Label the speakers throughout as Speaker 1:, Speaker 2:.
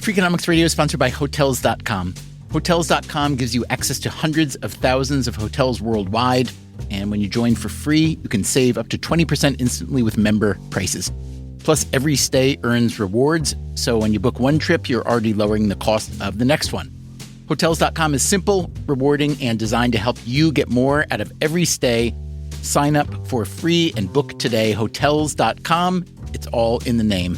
Speaker 1: Freakonomics Radio is sponsored by Hotels.com. Hotels.com gives you access to hundreds of thousands of hotels worldwide. And when you join for free, you can save up to 20% instantly with member prices. Plus, every stay earns rewards. So when you book one trip, you're already lowering the cost of the next one. Hotels.com is simple, rewarding, and designed to help you get more out of every stay. Sign up for free and book today. Hotels.com. It's all in the name.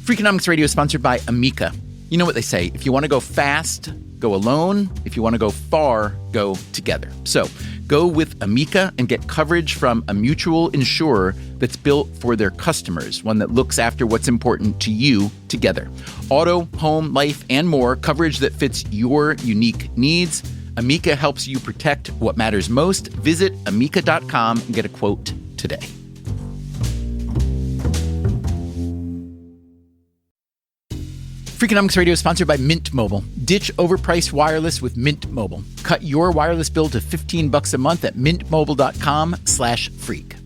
Speaker 1: Freakonomics Radio is sponsored by Amica. You know what they say, if you want to go fast, go alone. If you want to go far, go together. So go with Amica and get coverage from a mutual insurer that's built for their customers, one that looks after what's important to you together. Auto, home, life, and more, coverage that fits your unique needs. Amica helps you protect what matters most. Visit amica.com and get a quote today. Freakonomics Radio is sponsored by Mint Mobile. Ditch overpriced wireless with Mint Mobile. Cut your wireless bill to $15 a month at mintmobile.com/freak.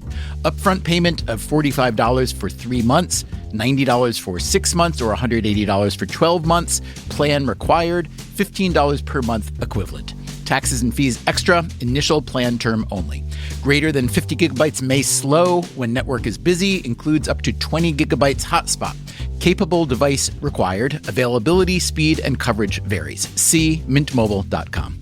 Speaker 1: Upfront payment of $45 for 3 months, $90 for 6 months, or $180 for 12 months. Plan required, $15 per month equivalent. Taxes and fees extra, initial plan term only. Greater than 50 gigabytes may slow when network is busy, includes up to 20 gigabytes hotspot. Capable device required. Availability, speed, and coverage varies. See mintmobile.com.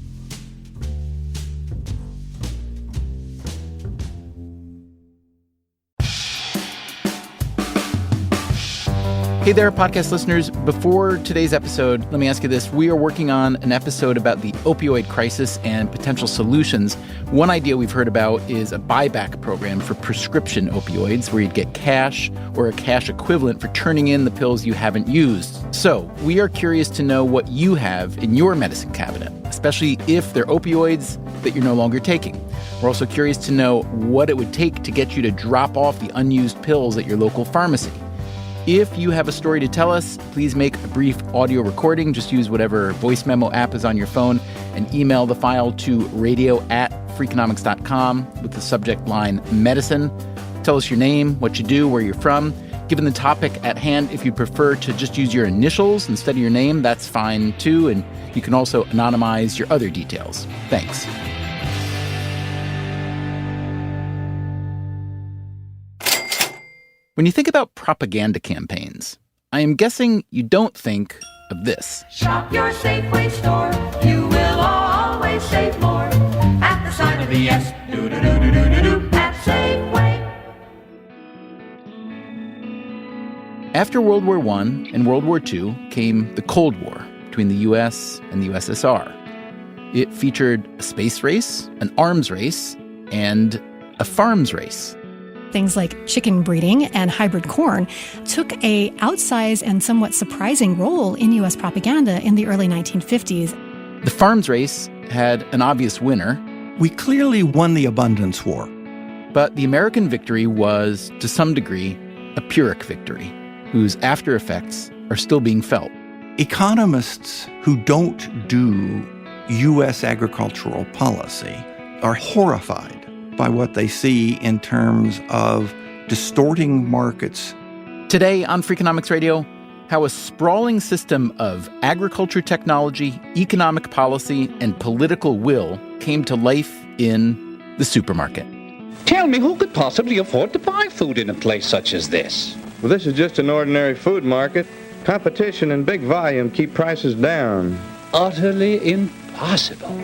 Speaker 1: Hey there, podcast listeners. Before today's episode, let me ask you this. We are working on an episode about the opioid crisis and potential solutions. One idea we've heard about is a buyback program for prescription opioids, where you'd get cash or a cash equivalent for turning in the pills you haven't used. So we are curious to know what you have in your medicine cabinet, especially if they're opioids that you're no longer taking. We're also curious to know what it would take to get you to drop off the unused pills at your local pharmacy. If you have a story to tell us, please make a brief audio recording. Just use whatever voice memo app is on your phone and email the file to radio@freakonomics.com with the subject line medicine. Tell us your name, what you do, where you're from. Given the topic at hand, if you prefer to just use your initials instead of your name, that's fine too. And you can also anonymize your other details. Thanks. When you think about propaganda campaigns, I am guessing you don't think of this.
Speaker 2: Shop your Safeway store. You will always save more. At the sign of the S, do-do-do-do-do-do, at Safeway.
Speaker 1: After World War I and World War II came the Cold War between the U.S. and the U.S.S.R. It featured a space race, an arms race, and a farms race.
Speaker 3: Things like chicken breeding and hybrid corn took a outsized and somewhat surprising role in U.S. propaganda in the early 1950s.
Speaker 1: The farms race had an obvious winner.
Speaker 4: We clearly won the abundance war.
Speaker 1: But the American victory was, to some degree, a Pyrrhic victory, whose after effects are still being felt.
Speaker 4: Economists who don't do U.S. agricultural policy are horrified by what they see in terms of distorting markets.
Speaker 1: Today on Freakonomics Radio, how a sprawling system of agriculture technology, economic policy, and political will came to life in the supermarket.
Speaker 5: Tell me, who could possibly afford to buy food in a place such as this?
Speaker 6: Well, this is just an ordinary food market. Competition and big volume keep prices down.
Speaker 5: Utterly impossible.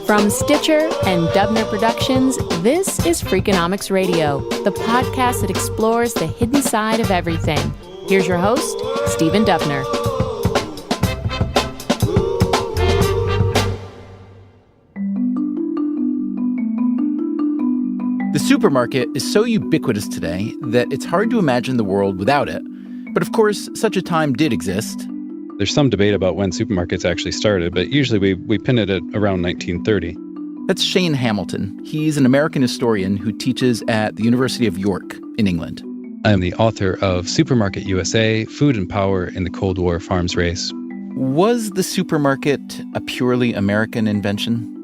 Speaker 7: From Stitcher and Dubner Productions, this is Freakonomics Radio, the podcast that explores the hidden side of everything. Here's your host, Stephen Dubner.
Speaker 1: The supermarket is so ubiquitous today that it's hard to imagine the world without it. But of course, such a time did exist.
Speaker 8: There's some debate about when supermarkets actually started, but usually we pin it at around 1930.
Speaker 1: That's Shane Hamilton. He's an American historian who teaches at the University of York in England.
Speaker 8: I am the author of Supermarket USA, Food and Power in the Cold War Farms Race.
Speaker 1: Was the supermarket a purely American invention?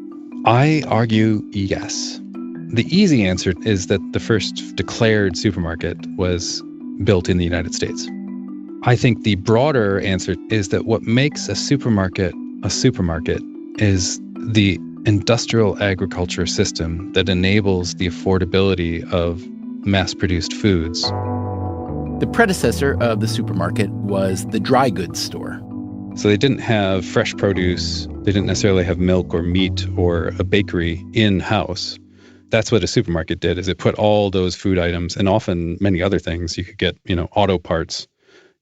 Speaker 8: I argue yes. The easy answer is that the first declared supermarket was built in the United States. I think the broader answer is that what makes a supermarket is the industrial agriculture system that enables the affordability of mass-produced foods.
Speaker 1: The predecessor of the supermarket was the dry goods store.
Speaker 8: So they didn't have fresh produce, they didn't necessarily have milk or meat or a bakery in-house. That's what a supermarket did, is it put all those food items, and often many other things. You could get, auto parts.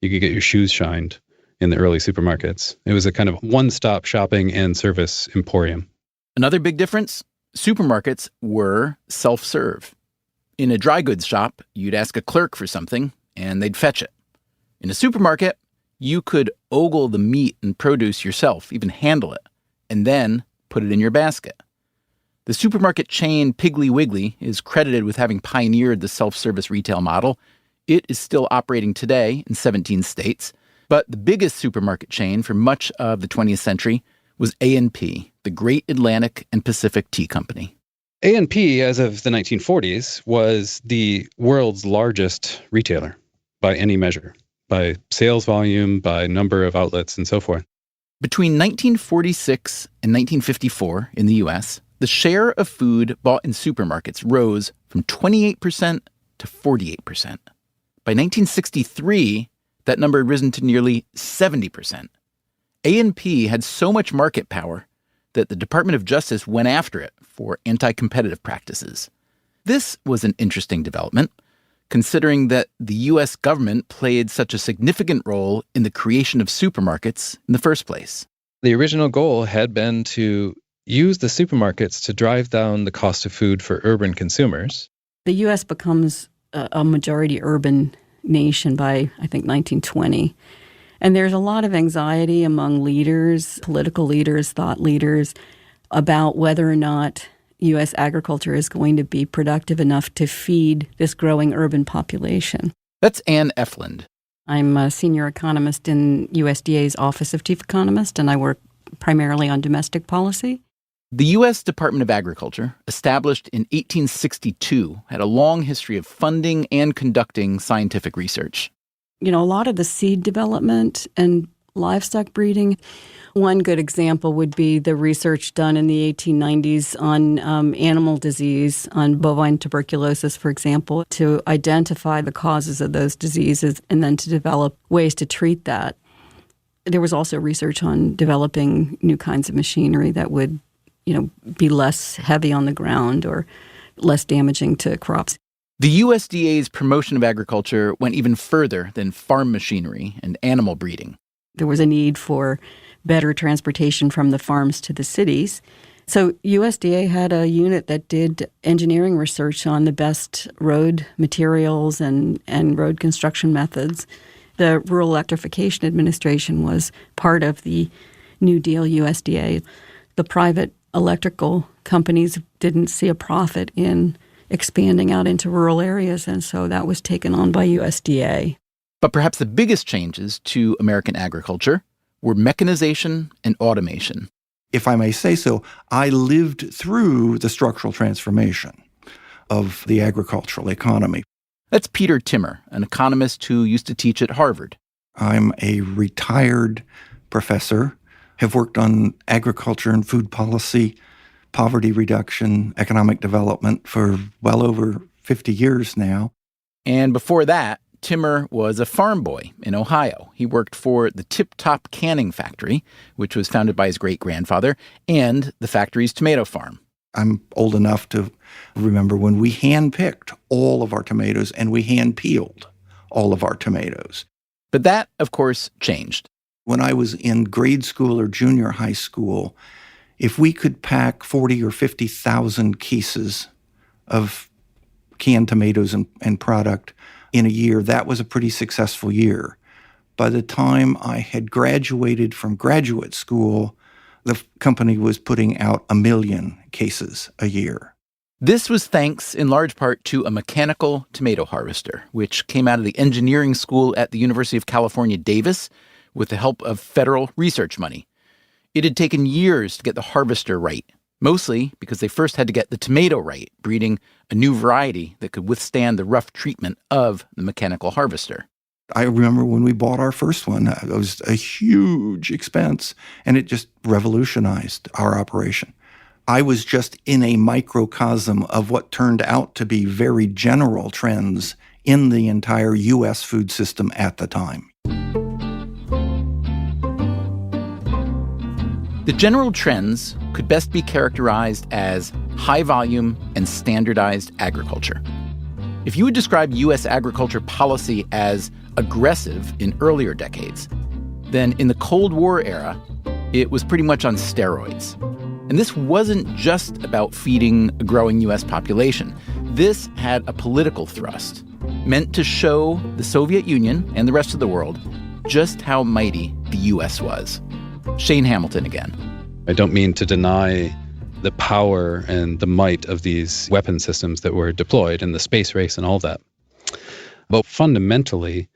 Speaker 8: You could get your shoes shined in the early supermarkets. It was a kind of one-stop shopping and service emporium.
Speaker 1: Another big difference, supermarkets were self-serve. In a dry goods shop, you'd ask a clerk for something, and they'd fetch it. In a supermarket, you could ogle the meat and produce yourself, even handle it, and then put it in your basket. The supermarket chain Piggly Wiggly is credited with having pioneered the self-service retail model. It is still operating today in 17 states, but the biggest supermarket chain for much of the 20th century was A&P, the Great Atlantic and Pacific Tea Company.
Speaker 8: A&P, as of the 1940s, was the world's largest retailer by any measure, by sales volume, by number of outlets, and so forth.
Speaker 1: Between 1946 and 1954 in the U.S., the share of food bought in supermarkets rose from 28% to 48%. By 1963, that number had risen to nearly 70%. A&P had so much market power that the Department of Justice went after it for anti-competitive practices. This was an interesting development, considering that the U.S. government played such a significant role in the creation of supermarkets in the first place.
Speaker 9: The original goal had been to use the supermarkets to drive down the cost of food for urban consumers.
Speaker 10: The U.S. becomes a majority urban nation by, I think, 1920. And there's a lot of anxiety among leaders, political leaders, thought leaders, about whether or not U.S. agriculture is going to be productive enough to feed this growing urban population.
Speaker 1: That's Ann Efland.
Speaker 10: I'm a senior economist in USDA's Office of Chief Economist, and I work primarily on domestic policy.
Speaker 1: The U.S. Department of Agriculture, established in 1862, had a long history of funding and conducting scientific research.
Speaker 10: A lot of the seed development and livestock breeding. One good example would be the research done in the 1890s on animal disease, on bovine tuberculosis, for example, to identify the causes of those diseases and then to develop ways to treat that. There was also research on developing new kinds of machinery that would be less heavy on the ground or less damaging to crops.
Speaker 1: The USDA's promotion of agriculture went even further than farm machinery and animal breeding.
Speaker 10: There was a need for better transportation from the farms to the cities. So USDA had a unit that did engineering research on the best road materials and road construction methods. The Rural Electrification Administration was part of the New Deal USDA. The private electrical companies didn't see a profit in expanding out into rural areas, and so that was taken on by USDA.
Speaker 1: But perhaps the biggest changes to American agriculture were mechanization and automation.
Speaker 4: If I may say so, I lived through the structural transformation of the agricultural economy.
Speaker 1: That's Peter Timmer, an economist who used to teach at Harvard.
Speaker 4: I'm a retired professor, have worked on agriculture and food policy, poverty reduction, economic development for well over 50 years now.
Speaker 1: And before that, Timmer was a farm boy in Ohio. He worked for the Tip Top Canning Factory, which was founded by his great-grandfather, and the factory's tomato farm.
Speaker 4: I'm old enough to remember when we hand-picked all of our tomatoes and we hand-peeled all of our tomatoes.
Speaker 1: But that, of course, changed.
Speaker 4: When I was in grade school or junior high school, if we could pack 40 or 50,000 cases of canned tomatoes and product in a year, that was a pretty successful year. By the time I had graduated from graduate school, the company was putting out 1 million cases a year.
Speaker 1: This was thanks in large part to a mechanical tomato harvester, which came out of the engineering school at the University of California, Davis, with the help of federal research money. It had taken years to get the harvester right, mostly because they first had to get the tomato right, breeding a new variety that could withstand the rough treatment of the mechanical harvester.
Speaker 4: I remember when we bought our first one, it was a huge expense, and it just revolutionized our operation. I was just in a microcosm of what turned out to be very general trends in the entire U.S. food system at the time.
Speaker 1: The general trends could best be characterized as high volume and standardized agriculture. If you would describe U.S. agriculture policy as aggressive in earlier decades, then in the Cold War era, it was pretty much on steroids. And this wasn't just about feeding a growing U.S. population. This had a political thrust, meant to show the Soviet Union and the rest of the world just how mighty the U.S. was. Shane Hamilton again.
Speaker 8: I don't mean to deny the power and the might of these weapon systems that were deployed and the space race and all that. But fundamentally,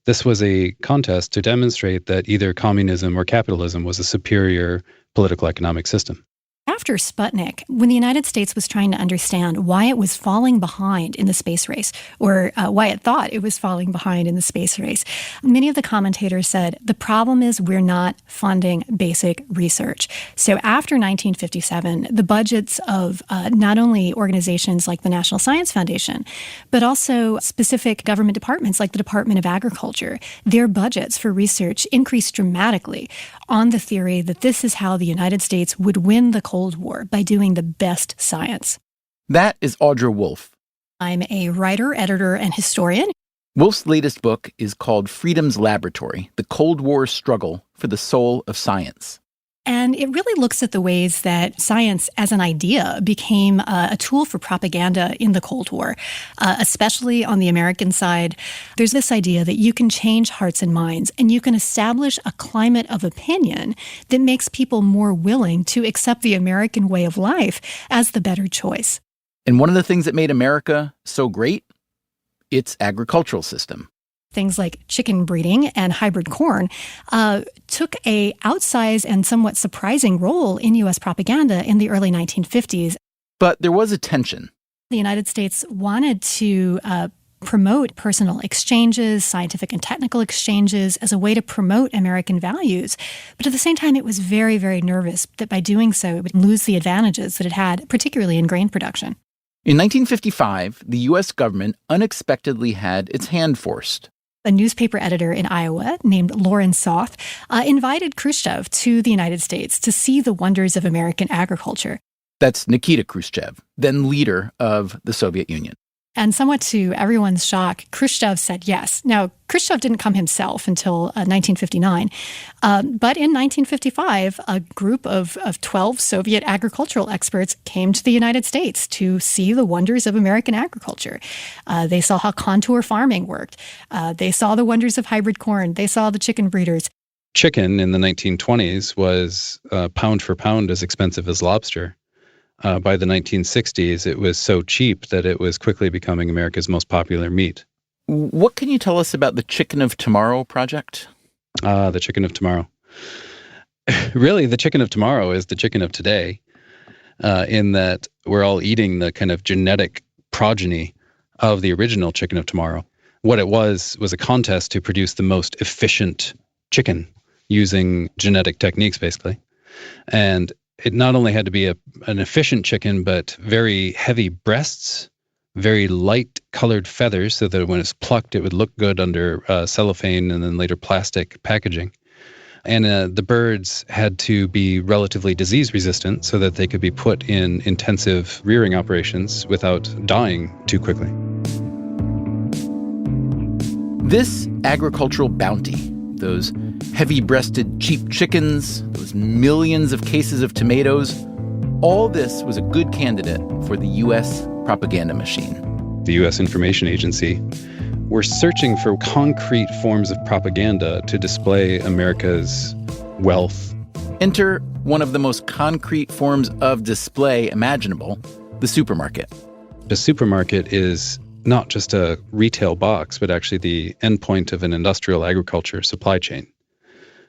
Speaker 8: this was a contest to demonstrate that either communism or capitalism was a superior political economic system.
Speaker 3: After Sputnik, when the United States was trying to understand why it was falling behind in the space race, or why it thought it was falling behind in the space race, many of the commentators said, the problem is we're not funding basic research. So after 1957, the budgets of not only organizations like the National Science Foundation, but also specific government departments like the Department of Agriculture, their budgets for research increased dramatically on the theory that this is how the United States would win the Cold War, by doing the best science.
Speaker 1: That is Audra Wolfe.
Speaker 3: I'm a writer, editor, and historian.
Speaker 1: Wolfe's latest book is called Freedom's Laboratory, The Cold War Struggle for the Soul of Science.
Speaker 3: And it really looks at the ways that science as an idea became a tool for propaganda in the Cold War, especially on the American side. There's this idea that you can change hearts and minds, and you can establish a climate of opinion that makes people more willing to accept the American way of life as the better choice.
Speaker 1: And one of the things that made America so great, its agricultural system.
Speaker 3: Things like chicken breeding and hybrid corn took a outsized and somewhat surprising role in U.S. propaganda in the early 1950s.
Speaker 1: But there was a tension.
Speaker 3: The United States wanted to promote personal exchanges, scientific and technical exchanges, as a way to promote American values. But at the same time, it was very, very nervous that by doing so, it would lose the advantages that it had, particularly in grain production.
Speaker 1: In 1955, the U.S. government unexpectedly had its hand forced.
Speaker 3: A newspaper editor in Iowa named Loren Soth invited Khrushchev to the United States to see the wonders of American agriculture.
Speaker 1: That's Nikita Khrushchev, then leader of the Soviet Union.
Speaker 3: And somewhat to everyone's shock, Khrushchev said yes. Now, Khrushchev didn't come himself until 1959. But in 1955, a group of 12 Soviet agricultural experts came to the United States to see the wonders of American agriculture. They saw how contour farming worked. They saw the wonders of hybrid corn. They saw the chicken breeders.
Speaker 8: Chicken in the 1920s was pound for pound as expensive as lobster. By the 1960s, it was so cheap that it was quickly becoming America's most popular meat.
Speaker 1: What can you tell us about the Chicken of Tomorrow project?
Speaker 8: The chicken of tomorrow. Really, the chicken of tomorrow is the chicken of today, in that we're all eating the kind of genetic progeny of the original chicken of tomorrow. What it was a contest to produce the most efficient chicken using genetic techniques, basically. And it not only had to be an efficient chicken, but very heavy breasts, very light colored feathers, so that when it's plucked, it would look good under cellophane and then later plastic packaging. And the birds had to be relatively disease resistant so that they could be put in intensive rearing operations without dying too quickly.
Speaker 1: This agricultural bounty, those heavy-breasted cheap chickens, those millions of cases of tomatoes, all this was a good candidate for the U.S. propaganda machine.
Speaker 8: The U.S. Information Agency were searching for concrete forms of propaganda to display America's wealth.
Speaker 1: Enter one of the most concrete forms of display imaginable, the supermarket.
Speaker 8: The supermarket is not just a retail box, but actually the endpoint of an industrial agriculture supply chain.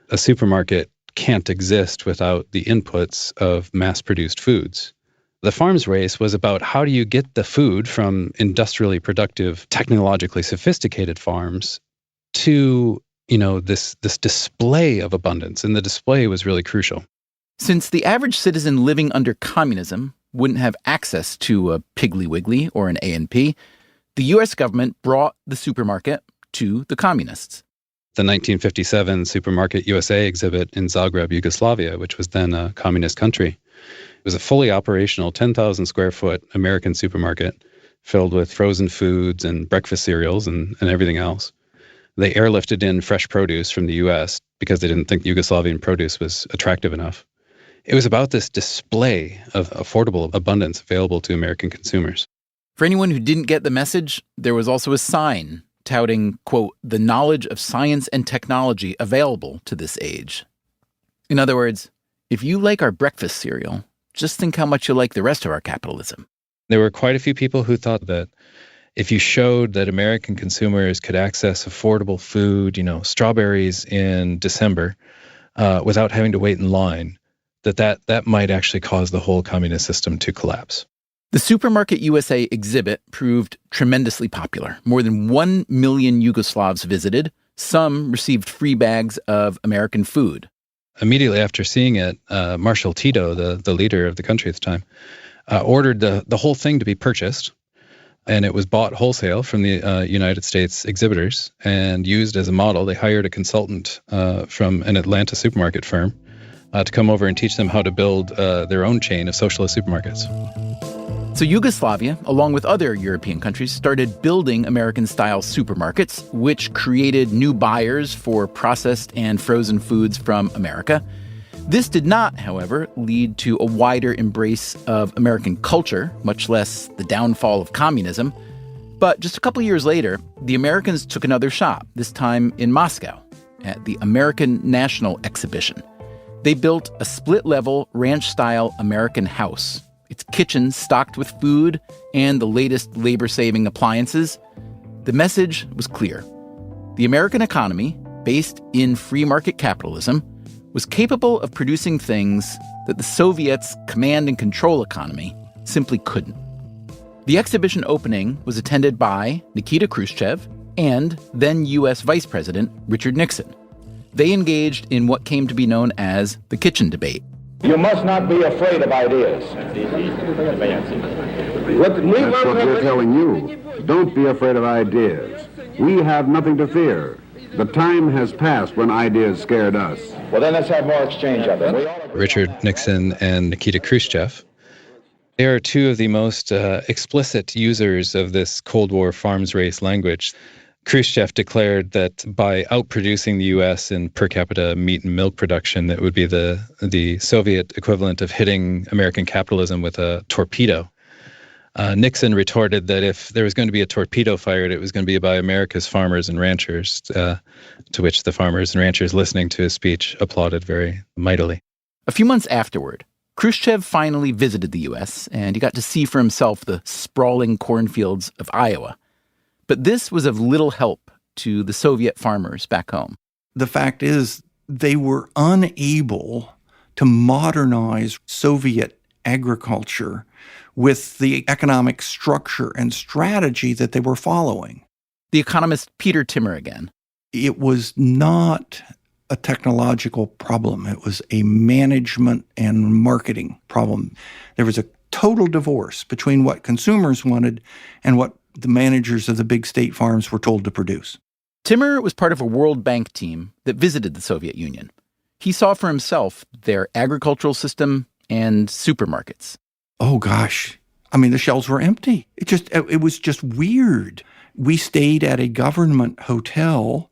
Speaker 8: a supermarket can't exist without the inputs of mass-produced foods. The farms race was about how do you get the food from industrially productive, technologically sophisticated farms to, this display of abundance. And the display was really crucial.
Speaker 1: Since the average citizen living under communism wouldn't have access to a Piggly Wiggly or an A&P, the U.S. government brought the supermarket to the communists.
Speaker 8: The 1957 Supermarket USA exhibit in Zagreb, Yugoslavia, which was then a communist country, it was a fully operational 10,000 square foot American supermarket filled with frozen foods and breakfast cereals and everything else. They airlifted in fresh produce from the U.S. because they didn't think Yugoslavian produce was attractive enough. It was about this display of affordable abundance available to American consumers.
Speaker 1: For anyone who didn't get the message, there was also a sign touting, quote, the knowledge of science and technology available to this age. In other words, if you like our breakfast cereal, just think how much you like the rest of our capitalism.
Speaker 8: There were quite a few people who thought that if you showed that American consumers could access affordable food, strawberries in December, without having to wait in line, that might actually cause the whole communist system to collapse.
Speaker 1: The Supermarket USA exhibit proved tremendously popular. More than 1 million Yugoslavs visited. Some received free bags of American food.
Speaker 8: Immediately after seeing it, Marshal Tito, the leader of the country at the time, ordered the whole thing to be purchased, and it was bought wholesale from the United States exhibitors and used as a model. They hired a consultant from an Atlanta supermarket firm to come over and teach them how to build their own chain of socialist supermarkets.
Speaker 1: So Yugoslavia, along with other European countries, started building American-style supermarkets, which created new buyers for processed and frozen foods from America. This did not, however, lead to a wider embrace of American culture, much less the downfall of communism. But just a couple years later, the Americans took another shot, this time in Moscow, at the American National Exhibition. They built a split-level, ranch-style American house, its kitchen stocked with food and the latest labor-saving appliances. The message was clear. The American economy, based in free market capitalism, was capable of producing things that the Soviets' command and control economy simply couldn't. The exhibition opening was attended by Nikita Khrushchev and then U.S. Vice President Richard Nixon. They engaged in what came to be known as the kitchen debate.
Speaker 11: You must not be afraid of ideas.
Speaker 12: That's what we're telling you. Don't be afraid of ideas. We have nothing to fear. The time has passed when ideas scared us.
Speaker 11: Well, then let's have more exchange of them.
Speaker 8: Richard Nixon and Nikita Khrushchev. They are two of the most explicit users of this Cold War farms race language. Khrushchev declared that by outproducing the U.S. in per capita meat and milk production, that would be the Soviet equivalent of hitting American capitalism with a torpedo. Nixon retorted that if there was going to be a torpedo fired, it was going to be by America's farmers and ranchers, to which the farmers and ranchers listening to his speech applauded very mightily.
Speaker 1: A few months afterward, Khrushchev finally visited the U.S., and he got to see for himself the sprawling cornfields of Iowa. But this was of little help to the Soviet farmers back home.
Speaker 4: The fact is, they were unable to modernize Soviet agriculture with the economic structure and strategy that they were following.
Speaker 1: The economist Peter Timmer again.
Speaker 4: It was not a technological problem. It was a management and marketing problem. There was a total divorce between what consumers wanted and what the managers of the big state farms were told to produce.
Speaker 1: Timmer was part of a World Bank team that visited the Soviet Union. He saw for himself their agricultural system and supermarkets.
Speaker 4: Oh, gosh. I mean, the shelves were empty. It was just weird. We stayed at a government hotel,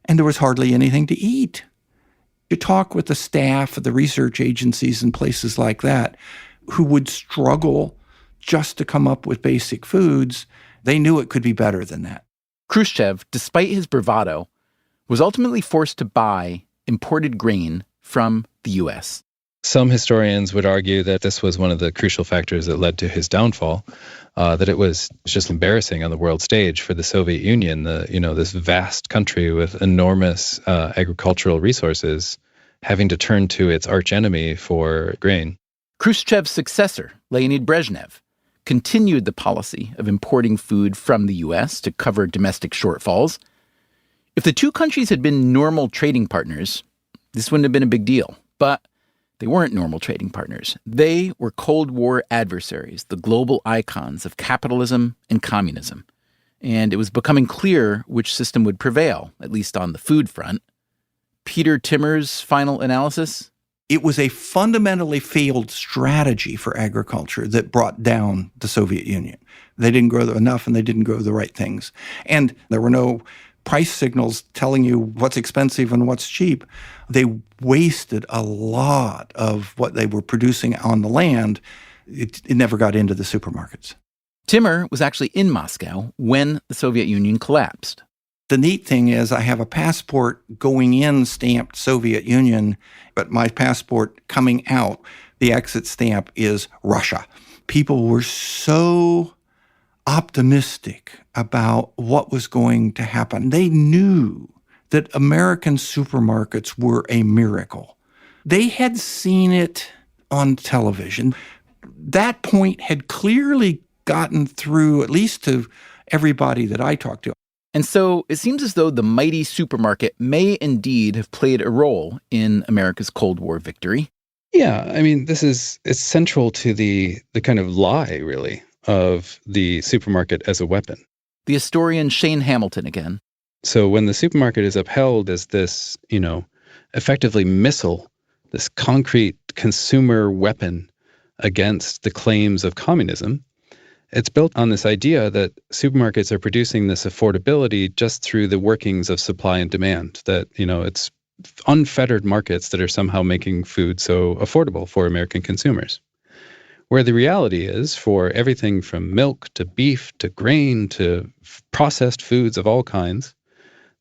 Speaker 4: and there was hardly anything to eat. You talk with the staff of the research agencies and places like that who would struggle just to come up with basic foods. They knew it could be better than that.
Speaker 1: Khrushchev, despite his bravado, was ultimately forced to buy imported grain from the U.S.
Speaker 8: Some historians would argue that this was one of the crucial factors that led to his downfall, that it was just embarrassing on the world stage for the Soviet Union, this vast country with enormous agricultural resources, having to turn to its archenemy for grain.
Speaker 1: Khrushchev's successor, Leonid Brezhnev, continued the policy of importing food from the U.S. to cover domestic shortfalls. If the two countries had been normal trading partners, this wouldn't have been a big deal. But they weren't normal trading partners. They were Cold War adversaries, the global icons of capitalism and communism. And it was becoming clear which system would prevail, at least on the food front. Peter Timmer's final analysis?
Speaker 4: It was a fundamentally failed strategy for agriculture that brought down the Soviet Union. They didn't grow enough and they didn't grow the right things. And there were no price signals telling you what's expensive and what's cheap. They wasted a lot of what they were producing on the land. It never got into the supermarkets.
Speaker 1: Timmer was actually in Moscow when the Soviet Union collapsed.
Speaker 4: The neat thing is I have a passport going in stamped Soviet Union, but my passport coming out, the exit stamp is Russia. People were so optimistic about what was going to happen. They knew that American supermarkets were a miracle. They had seen it on television. That point had clearly gotten through, at least to everybody that I talked to.
Speaker 1: And so it seems as though the mighty supermarket may indeed have played a role in America's Cold War victory.
Speaker 8: Yeah, I mean, it's central to the kind of lie, really, of the supermarket as a weapon.
Speaker 1: The historian Shane Hamilton again.
Speaker 8: So when the supermarket is upheld as this, effectively missile, this concrete consumer weapon against the claims of communism, it's built on this idea that supermarkets are producing this affordability just through the workings of supply and demand, that, it's unfettered markets that are somehow making food so affordable for American consumers. Where the reality is, for everything from milk to beef to grain to processed foods of all kinds,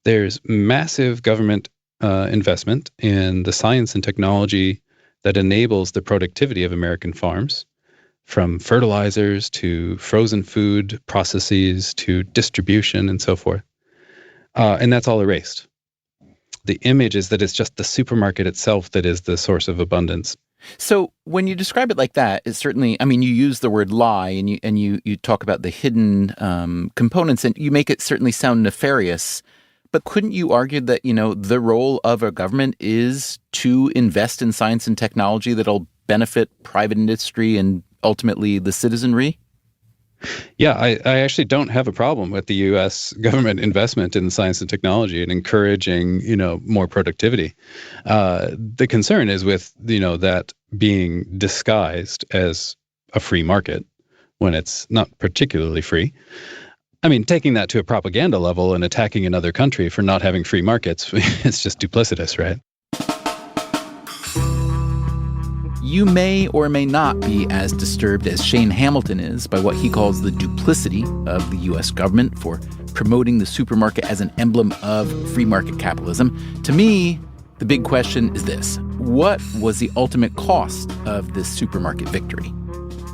Speaker 8: there's massive government investment in the science and technology that enables the productivity of American farms, from fertilizers to frozen food processes to distribution and so forth. And that's all erased. The image is that it's just the supermarket itself that is the source of abundance.
Speaker 1: So when you describe it like that, it's certainly, you use the word lie and you talk about the hidden components, and you make it certainly sound nefarious. But couldn't you argue that, the role of a government is to invest in science and technology that'll benefit private industry and ultimately the citizenry?
Speaker 8: Yeah, I actually don't have a problem with the U.S. government investment in science and technology and encouraging, more productivity. The concern is with, that being disguised as a free market when it's not particularly free. I mean, taking that to a propaganda level and attacking another country for not having free markets, it's just duplicitous, right?
Speaker 1: You may or may not be as disturbed as Shane Hamilton is by what he calls the duplicity of the U.S. government for promoting the supermarket as an emblem of free market capitalism. To me, the big question is this: what was the ultimate cost of this supermarket victory?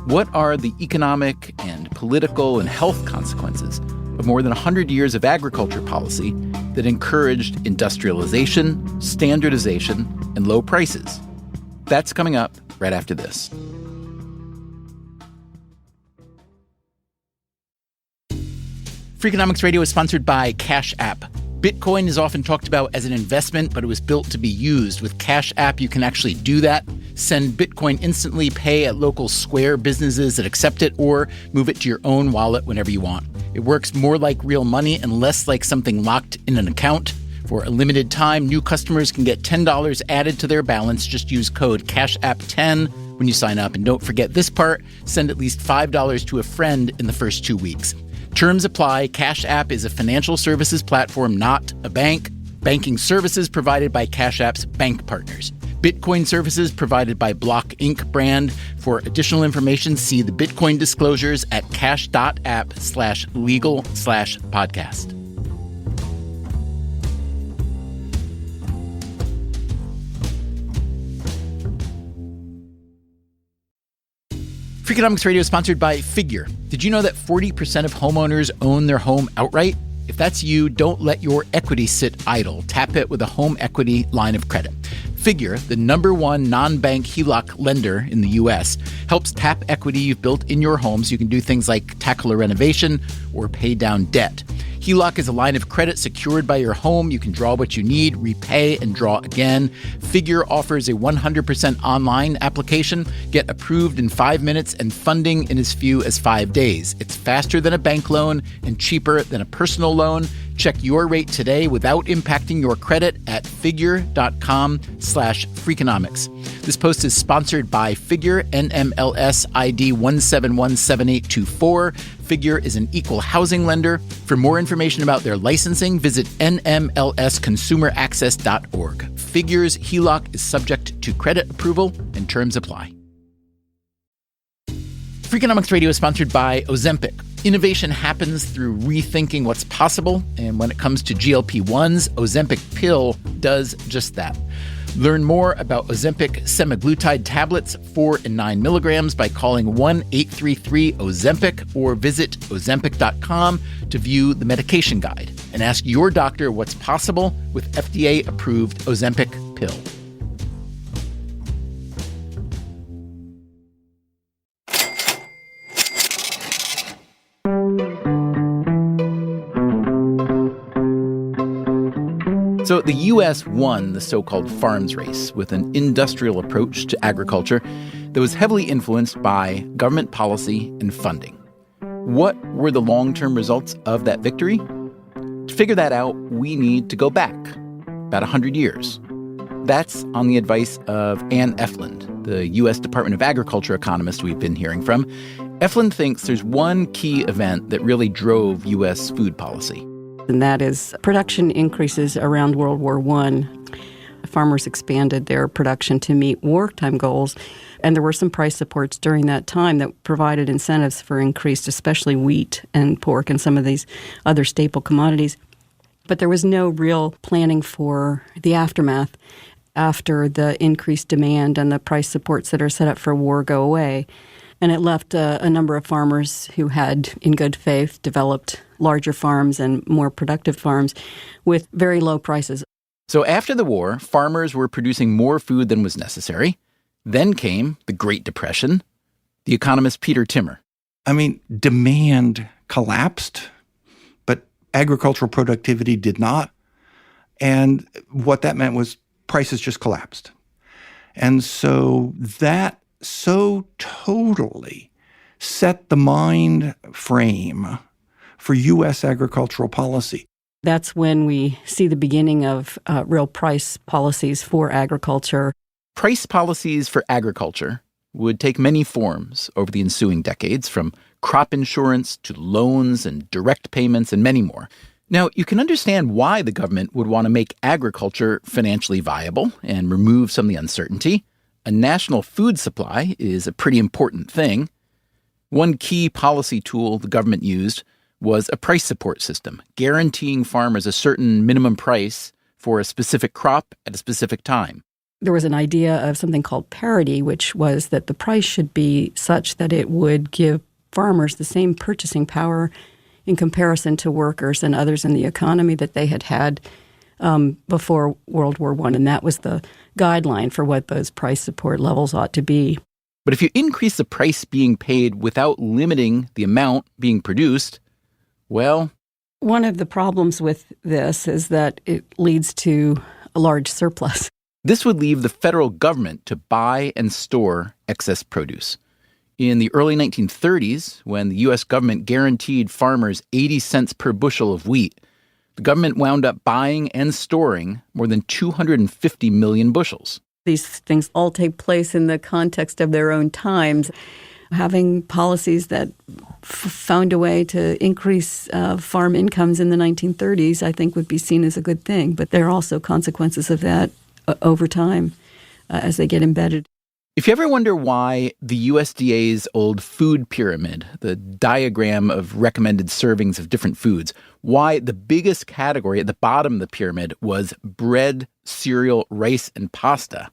Speaker 1: What are the economic and political and health consequences of more than 100 years of agriculture policy that encouraged industrialization, standardization, and low prices? That's coming up right after this. Freakonomics Radio is sponsored by Cash App. Bitcoin is often talked about as an investment, but it was built to be used. With Cash App, you can actually do that. Send Bitcoin instantly, pay at local Square businesses that accept it, or move it to your own wallet whenever you want. It works more like real money and less like something locked in an account. For a limited time, new customers can get $10 added to their balance. Just use code CASHAPP10 when you sign up. And don't forget this part, send at least $5 to a friend in the first 2 weeks. Terms apply. Cash App is a financial services platform, not a bank. Banking services provided by Cash App's bank partners. Bitcoin services provided by Block Inc. brand. For additional information, see the Bitcoin disclosures at cash.app/legal/podcast. Freakonomics Radio is sponsored by Figure. Did you know that 40% of homeowners own their home outright? If that's you, don't let your equity sit idle. Tap it with a home equity line of credit. Figure, the #1 non-bank HELOC lender in the U.S., helps tap equity you've built in your home so you can do things like tackle a renovation or pay down debt. HELOC is a line of credit secured by your home. You can draw what you need, repay, and draw again. Figure offers a 100% online application. Get approved in 5 minutes and funding in as few as 5 days. It's faster than a bank loan and cheaper than a personal loan. Check your rate today without impacting your credit at figure.com/Freakonomics. This post is sponsored by Figure, NMLS ID 1717824. Figure is an equal housing lender. For more information about their licensing, visit nmlsconsumeraccess.org. Figure's HELOC is subject to credit approval and terms apply. Freakonomics Radio is sponsored by Ozempic. Innovation happens through rethinking what's possible, and when it comes to GLP-1s, Ozempic pill does just that. Learn more about Ozempic semaglutide tablets, 4 and 9 milligrams, by calling 1-833-OZEMPIC or visit Ozempic.com to view the medication guide and ask your doctor what's possible with FDA-approved Ozempic pill. So the U.S. won the so-called farms race with an industrial approach to agriculture that was heavily influenced by government policy and funding. What were the long-term results of that victory? To figure that out, we need to go back about 100 years. That's on the advice of Ann Efland, the U.S. Department of Agriculture economist we've been hearing from. Efland thinks there's one key event that really drove U.S. food policy.
Speaker 10: And that is production increases around World War I. Farmers expanded their production to meet wartime goals, and there were some price supports during that time that provided incentives for increased, especially wheat and pork and some of these other staple commodities. But there was no real planning for the aftermath after the increased demand and the price supports that are set up for war go away. And it left a number of farmers who had, in good faith, developed larger farms and more productive farms with very low prices.
Speaker 1: So after the war, farmers were producing more food than was necessary. Then came the Great Depression. The economist Peter Timmer.
Speaker 4: I mean, demand collapsed, but agricultural productivity did not. And what that meant was prices just collapsed. And so that so totally set the mind frame for U.S. agricultural policy.
Speaker 10: That's when we see the beginning of real price policies for agriculture.
Speaker 1: Price policies for agriculture would take many forms over the ensuing decades, from crop insurance to loans and direct payments and many more. Now, you can understand why the government would want to make agriculture financially viable and remove some of the uncertainty. A national food supply is a pretty important thing. One key policy tool the government used was a price support system, guaranteeing farmers a certain minimum price for a specific crop at a specific time.
Speaker 10: There was an idea of something called parity, which was that the price should be such that it would give farmers the same purchasing power in comparison to workers and others in the economy that they had had before World War I. And that was the guideline for what those price support levels ought to be.
Speaker 1: But if you increase the price being paid without limiting the amount being produced, well,
Speaker 10: one of the problems with this is that it leads to a large surplus.
Speaker 1: This would leave the federal government to buy and store excess produce. In the early 1930s, when the U.S. government guaranteed farmers 80 cents per bushel of wheat, the government wound up buying and storing more than 250 million bushels.
Speaker 10: These things all take place in the context of their own times. Having policies that found a way to increase farm incomes in the 1930s, I think, would be seen as a good thing. But there are also consequences of that over time as they get embedded.
Speaker 1: If you ever wonder why the USDA's old food pyramid, the diagram of recommended servings of different foods, why the biggest category at the bottom of the pyramid was bread, cereal, rice, and pasta,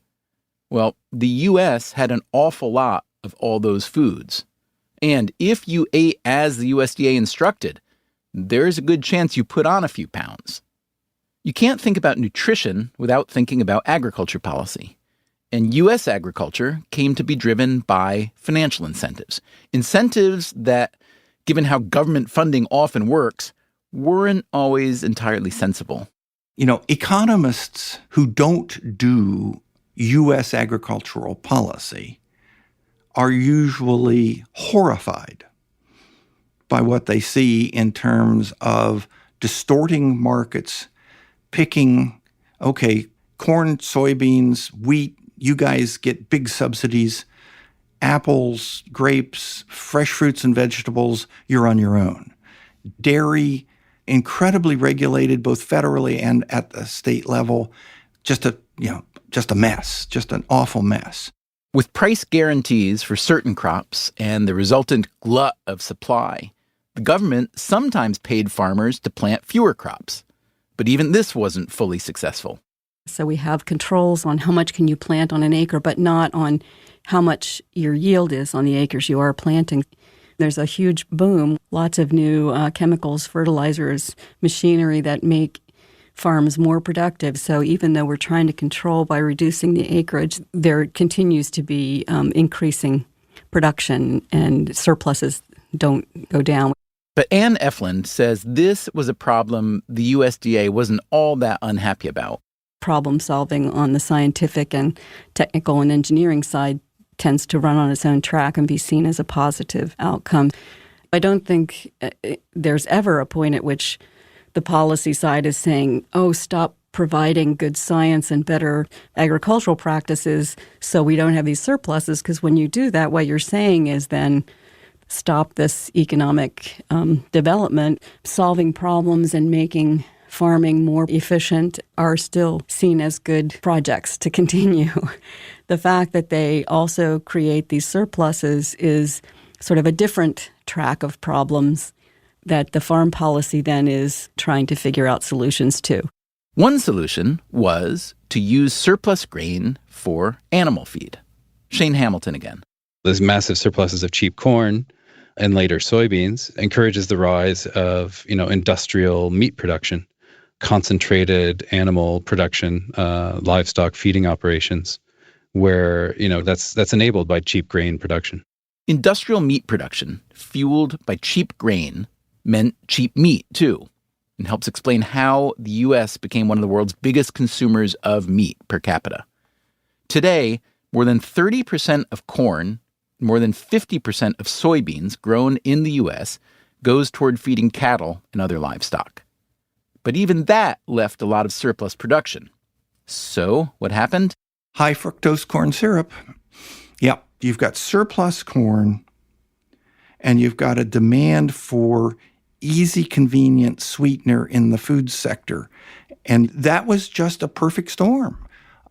Speaker 1: well, the U.S. had an awful lot of all those foods. And if you ate as the USDA instructed, there's a good chance you put on a few pounds. You can't think about nutrition without thinking about agriculture policy. And U.S. agriculture came to be driven by financial incentives. Incentives that, given how government funding often works, weren't always entirely sensible.
Speaker 4: You know, economists who don't do U.S. agricultural policy are usually horrified by what they see in terms of distorting markets, picking, okay, corn, soybeans, wheat, you guys get big subsidies, apples, grapes, fresh fruits and vegetables, you're on your own. Dairy, incredibly regulated both federally and at the state level, just a mess, just an awful mess.
Speaker 1: With price guarantees for certain crops and the resultant glut of supply, the government sometimes paid farmers to plant fewer crops. But even this wasn't fully successful.
Speaker 10: So we have controls on how much can you plant on an acre, but not on how much your yield is on the acres you are planting. There's a huge boom, lots of new chemicals, fertilizers, machinery that make farms more productive. So even though we're trying to control by reducing the acreage, there continues to be increasing production and surpluses don't go down.
Speaker 1: But Ann Eflin says this was a problem the USDA wasn't all that unhappy about.
Speaker 10: Problem solving on the scientific and technical and engineering side tends to run on its own track and be seen as a positive outcome. I don't think there's ever a point at which the policy side is saying, oh, stop providing good science and better agricultural practices so we don't have these surpluses, because when you do that, what you're saying is then stop this economic development. Solving problems and making farming more efficient are still seen as good projects to continue. The fact that they also create these surpluses is sort of a different track of problems that the farm policy then is trying to figure out solutions to.
Speaker 1: One solution was to use surplus grain for animal feed. Shane Hamilton again.
Speaker 8: Those massive surpluses of cheap corn and later soybeans encourages the rise of, industrial meat production, concentrated animal production, livestock feeding operations, where, that's enabled by cheap grain production.
Speaker 1: Industrial meat production, fueled by cheap grain, meant cheap meat, too, and helps explain how the U.S. became one of the world's biggest consumers of meat per capita. Today, more than 30% of corn, more than 50% of soybeans grown in the U.S. goes toward feeding cattle and other livestock. But even that left a lot of surplus production. So what happened?
Speaker 4: High fructose corn syrup. Yep, you've got surplus corn, and you've got a demand for easy, convenient sweetener in the food sector. And that was just a perfect storm.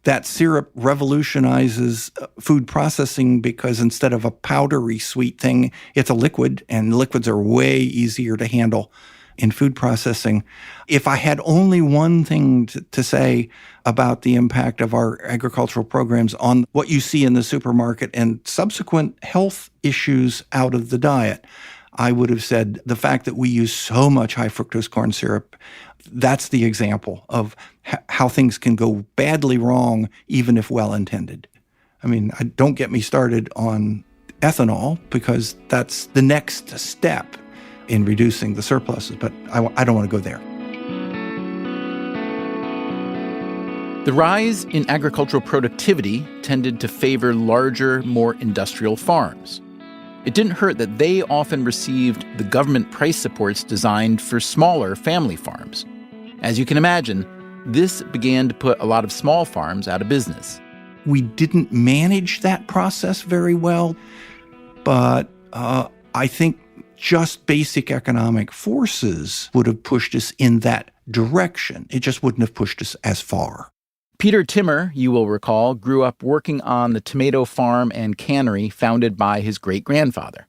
Speaker 4: That syrup revolutionizes food processing because instead of a powdery sweet thing, it's a liquid, and liquids are way easier to handle in food processing. If I had only one thing to say about the impact of our agricultural programs on what you see in the supermarket and subsequent health issues out of the diet, I would have said the fact that we use so much high fructose corn syrup, that's the example of how things can go badly wrong, even if well-intended. I mean, don't get me started on ethanol, because that's the next step in reducing the surpluses, but I don't want to go there.
Speaker 1: The rise in agricultural productivity tended to favor larger, more industrial farms. It didn't hurt that they often received the government price supports designed for smaller family farms. As you can imagine, this began to put a lot of small farms out of business.
Speaker 4: We didn't manage that process very well, but I think just basic economic forces would have pushed us in that direction. It just wouldn't have pushed us as far.
Speaker 1: Peter Timmer, you will recall, grew up working on the tomato farm and cannery founded by his great-grandfather.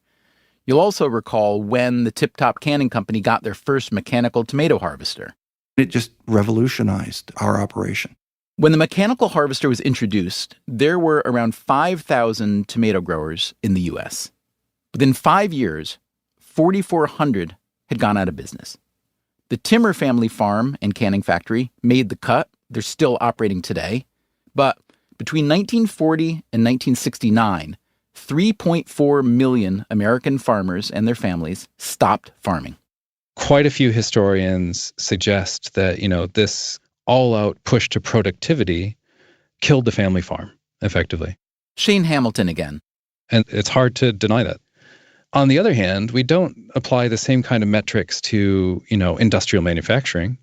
Speaker 1: You'll also recall when the Tip Top Canning Company got their first mechanical tomato harvester.
Speaker 4: It just revolutionized our operation.
Speaker 1: When the mechanical harvester was introduced, there were around 5,000 tomato growers in the U.S. Within 5 years, 4,400 had gone out of business. The Timmer family farm and canning factory made the cut. They're still operating today. But between 1940 and 1969, 3.4 million American farmers and their families stopped farming.
Speaker 8: Quite a few historians suggest that, this all-out push to productivity killed the family farm, effectively.
Speaker 1: Shane Hamilton again.
Speaker 8: And it's hard to deny that. On the other hand, we don't apply the same kind of metrics to, industrial manufacturing,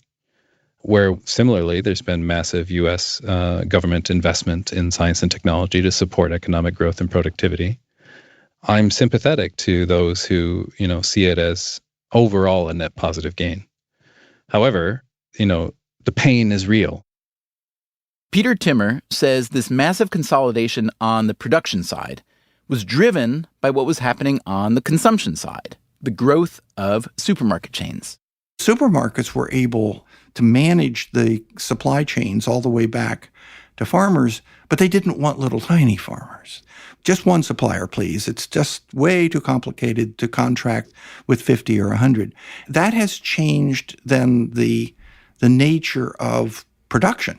Speaker 8: where similarly there's been massive U.S. Government investment in science and technology to support economic growth and productivity. I'm sympathetic to those who, see it as overall a net positive gain. However, the pain is real.
Speaker 1: Peter Timmer says this massive consolidation on the production side was driven by what was happening on the consumption side, the growth of supermarket chains.
Speaker 4: Supermarkets were able to manage the supply chains all the way back to farmers, but they didn't want little tiny farmers. Just one supplier, please. It's just way too complicated to contract with 50 or 100. That has changed then the nature of production,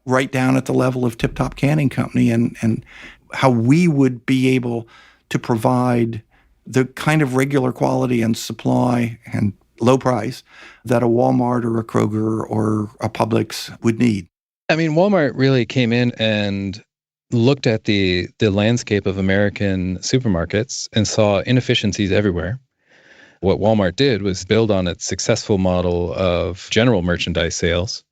Speaker 4: right down at the level of Tip Top Canning Company and how we would be able to provide the kind of regular quality and supply and low price that a Walmart or a Kroger or a Publix would need.
Speaker 8: I mean, Walmart really came in and looked at the landscape of American supermarkets and saw inefficiencies everywhere. What Walmart did was build on its successful model of general merchandise sales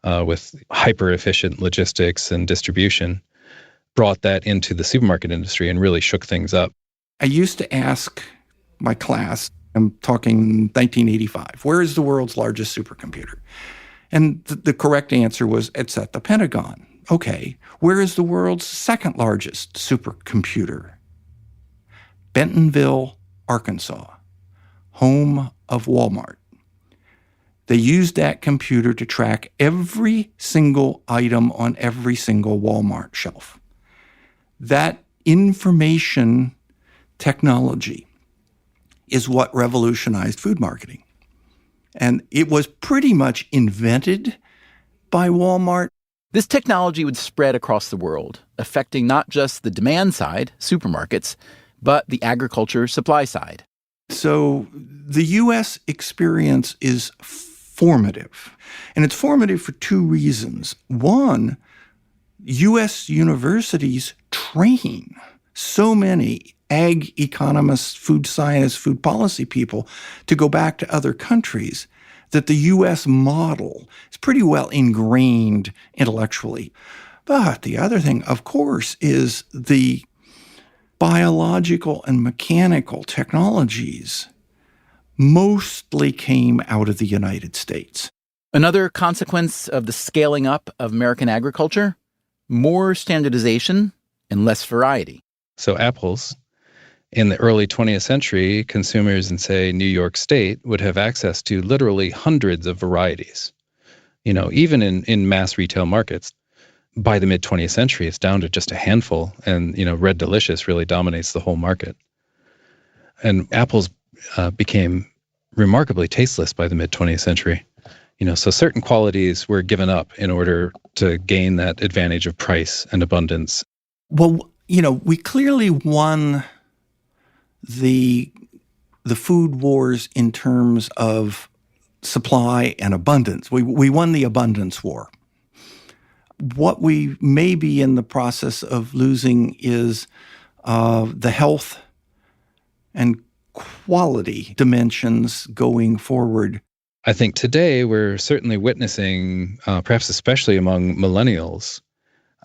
Speaker 8: with hyper-efficient logistics and distribution, brought that into the supermarket industry and really shook things up.
Speaker 4: I used to ask my class, I'm talking 1985, where is the world's largest supercomputer? And the correct answer was, it's at the Pentagon. Okay, where is the world's second largest supercomputer? Bentonville, Arkansas, home of Walmart. They used that computer to track every single item on every single Walmart shelf. That information technology is what revolutionized food marketing. And it was pretty much invented by Walmart.
Speaker 1: This technology would spread across the world, affecting not just the demand side, supermarkets, but the agriculture supply side.
Speaker 4: So the U.S. experience is formative. And it's formative for two reasons. One, U.S. universities train so many ag economists, food scientists, food policy people to go back to other countries that the U.S. model is pretty well ingrained intellectually. But the other thing, of course, is the biological and mechanical technologies mostly came out of the United States.
Speaker 1: Another consequence of the scaling up of American agriculture? More standardization and less variety.
Speaker 8: So apples, in the early 20th century, consumers in, say, New York State would have access to literally hundreds of varieties. Even in mass retail markets. By the mid-20th century, it's down to just a handful, and, Red Delicious really dominates the whole market. And apples became remarkably tasteless by the mid-20th century. So certain qualities were given up in order to gain that advantage of price and abundance.
Speaker 4: Well, we clearly won the food wars in terms of supply and abundance. We won the abundance war. What we may be in the process of losing is the health and quality dimensions going forward.
Speaker 8: I think today we're certainly witnessing, perhaps especially among millennials,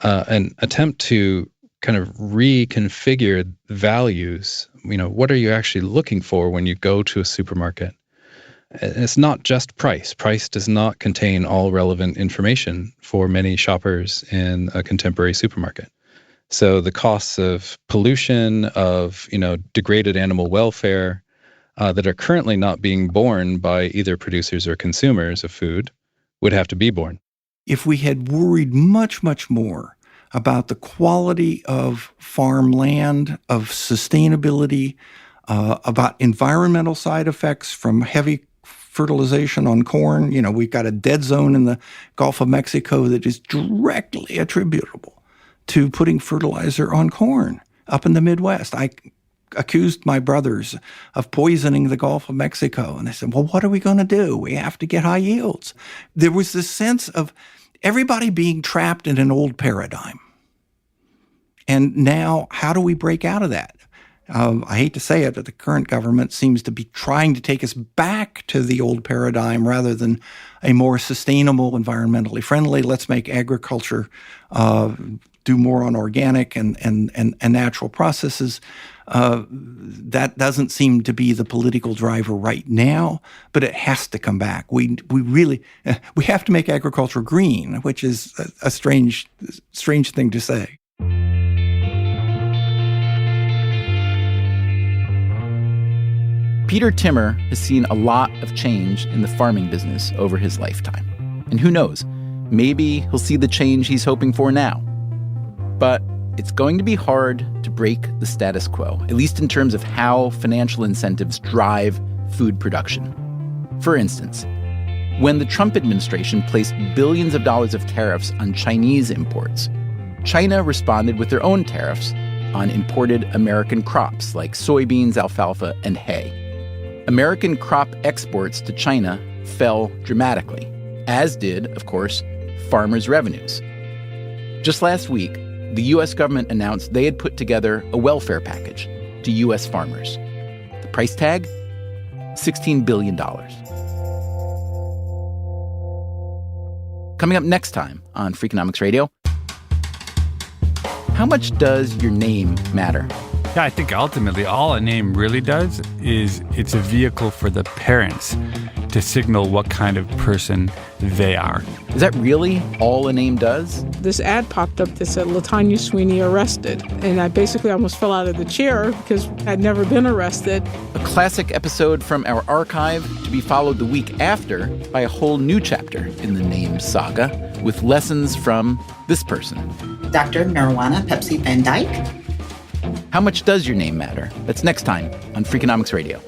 Speaker 8: an attempt to kind of reconfigure values. What are you actually looking for when you go to a supermarket? It's not just price. Price does not contain all relevant information for many shoppers in a contemporary supermarket. So the costs of pollution, of degraded animal welfare that are currently not being borne by either producers or consumers of food would have to be borne.
Speaker 4: if we had worried much, much more about the quality of farmland, of sustainability, about environmental side effects from heavy fertilization on corn. You know, we've got a dead zone in the Gulf of Mexico that is directly attributable to putting fertilizer on corn up in the Midwest. I accused my brothers of poisoning the Gulf of Mexico. And they said, well, what are we going to do? We have to get high yields. There was this sense of everybody being trapped in an old paradigm. And now, how do we break out of that? I hate to say it, but the current government seems to be trying to take us back to the old paradigm rather than a more sustainable, environmentally friendly. Let's make agriculture do more on organic and natural processes. That doesn't seem to be the political driver right now, but it has to come back. We really have to make agriculture green, which is a strange thing to say.
Speaker 1: Peter Timmer has seen a lot of change in the farming business over his lifetime. And who knows, maybe he'll see the change he's hoping for now. But it's going to be hard to break the status quo, at least in terms of how financial incentives drive food production. For instance, when the Trump administration placed billions of dollars of tariffs on Chinese imports, China responded with their own tariffs on imported American crops like soybeans, alfalfa, and hay. American crop exports to China fell dramatically, as did, of course, farmers' revenues. Just last week, the U.S. government announced they had put together a welfare package to U.S. farmers. The price tag? $16 billion. Coming up next time on Freakonomics Radio, how much does your name matter?
Speaker 13: Yeah, I think ultimately all a name really does is it's a vehicle for the parents to signal what kind of person they are.
Speaker 1: Is that really all a name does?
Speaker 14: This ad popped up that said, LaTanya Sweeney arrested. And I basically almost fell out of the chair because I'd never been arrested.
Speaker 1: A classic episode from our archive to be followed the week after by a whole new chapter in the name saga with lessons from this person.
Speaker 15: Dr. Nirwana Pepsi Van Dyke.
Speaker 1: How much does your name matter? That's next time on Freakonomics Radio.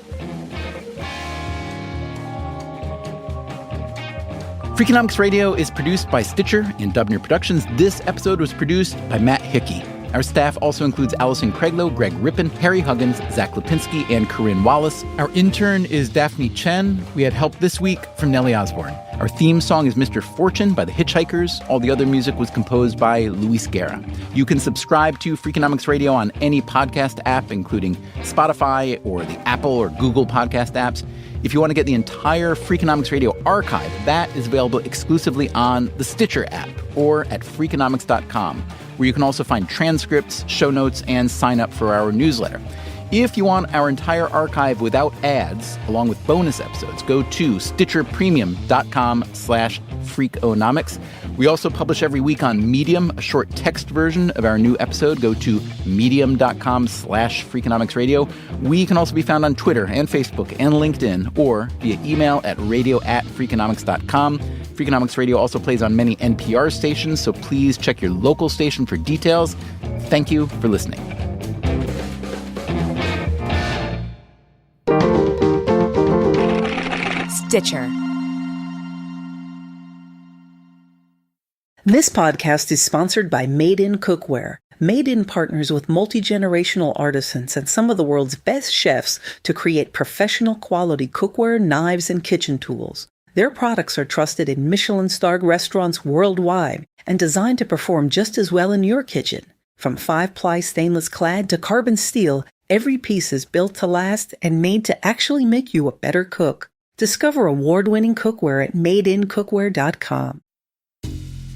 Speaker 1: Freakonomics Radio is produced by Stitcher and Dubner Productions. This episode was produced by Matt Hickey. Our staff also includes Allison Craiglow, Greg Rippin, Harry Huggins, Zach Lipinski, and Corinne Wallace. Our intern is Daphne Chen. We had help this week from Nellie Osborne. Our theme song is Mr. Fortune by the Hitchhikers. All the other music was composed by Luis Guerra. You can subscribe to Freakonomics Radio on any podcast app, including Spotify or the Apple or Google podcast apps. If you want to get the entire Freakonomics Radio archive, that is available exclusively on the Stitcher app or at Freakonomics.com, where you can also find transcripts, show notes, and sign up for our newsletter. If you want our entire archive without ads, along with bonus episodes, go to StitcherPremium.com/Freakonomics. We also publish every week on Medium, a short text version of our new episode. Go to Medium.com/Freakonomicsradio. We can also be found on Twitter and Facebook and LinkedIn, or via email at radio@Freakonomics.com. Freakonomics Radio also plays on many NPR stations, so please check your local station for details. Thank you for listening.
Speaker 16: Stitcher. This podcast is sponsored by Made In Cookware. Made In partners with multi-generational artisans and some of the world's best chefs to create professional quality cookware, knives, and kitchen tools. Their products are trusted in Michelin-starred restaurants worldwide and designed to perform just as well in your kitchen. From 5-ply stainless clad to carbon steel, every piece is built to last and made to actually make you a better cook. Discover award-winning cookware at madeincookware.com.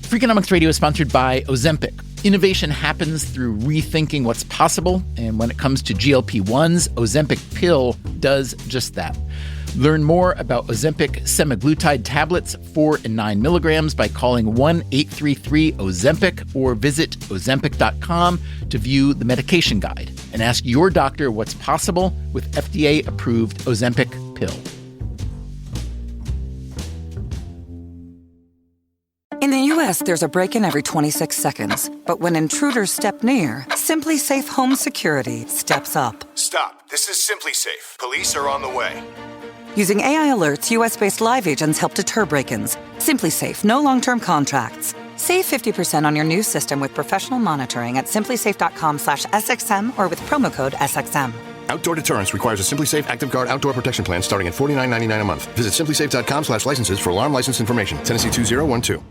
Speaker 1: Freakonomics Radio is sponsored by Ozempic. Innovation happens through rethinking what's possible, and when it comes to GLP-1s, Ozempic pill does just that. Learn more about Ozempic semaglutide tablets, 4 and 9 milligrams, by calling 1-833-OZEMPIC or visit Ozempic.com to view the medication guide and ask your doctor what's possible with FDA-approved Ozempic pill.
Speaker 17: In the U.S., there's a break-in every 26 seconds. But when intruders step near, Simply Safe Home Security steps up.
Speaker 18: Stop. This is Simply Safe. Police are on the way.
Speaker 17: Using AI alerts, U.S.-based live agents help deter break-ins. Simply Safe, no long-term contracts. Save 50% on your new system with professional monitoring at simplysafe.com/SXM or with promo code SXM.
Speaker 18: Outdoor deterrence requires a Simply Safe Active Guard outdoor protection plan starting at $49.99 a month. Visit simplysafe.com/licenses for alarm license information. Tennessee 2012.